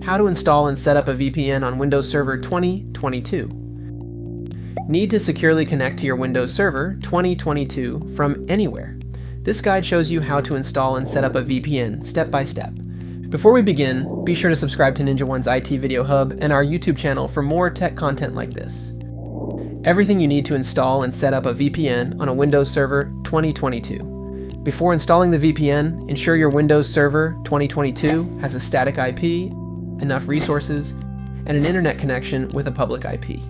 How to install and set up a VPN on Windows Server 2022. Need to securely connect to your Windows Server 2022 from anywhere. This guide shows you how to install and set up a VPN step by step. Before we begin, be sure to subscribe to NinjaOne's IT Video Hub and our YouTube channel for more tech content like this. Everything you need to install and set up a VPN on a Windows Server 2022. Before installing the VPN, ensure your Windows Server 2022 has a static IP, enough resources, and an internet connection with a public IP.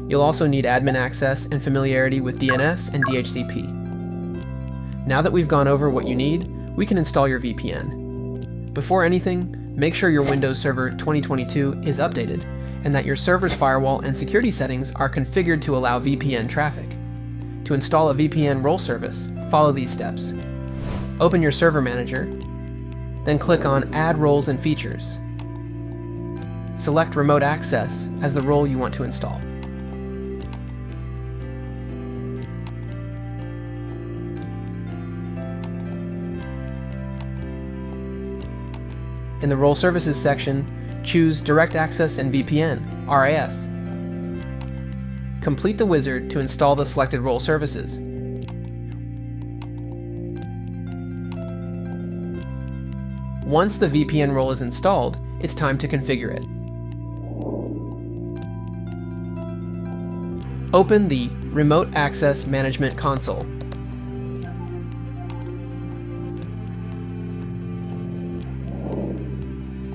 You'll also need admin access and familiarity with DNS and DHCP. Now that we've gone over what you need, we can install your VPN. Before anything, make sure your Windows Server 2022 is updated and that your server's firewall and security settings are configured to allow VPN traffic. To install a VPN role service, follow these steps. Open your server manager, then click on Add Roles and Features. Select Remote Access as the role you want to install. In the Role Services section, choose Direct Access and VPN, RAS. Complete the wizard to install the selected role services. Once the VPN role is installed, it's time to configure it. Open the Remote Access Management console.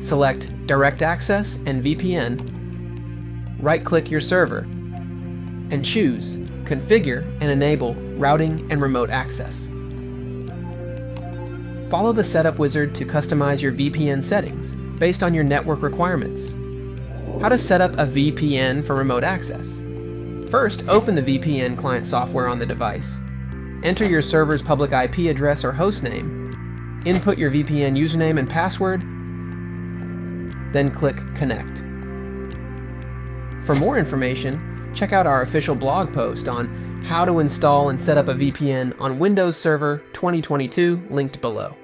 Select Direct Access and VPN, right-click your server, and choose Configure and Enable Routing and Remote Access. Follow the setup wizard to customize your VPN settings based on your network requirements. How to set up a VPN for remote access. First, open the VPN client software on the device. Enter your server's public IP address or hostname. Input your VPN username and password. Then click Connect. For more information, check out our official blog post on how to install and set up a VPN on Windows Server 2022, linked below.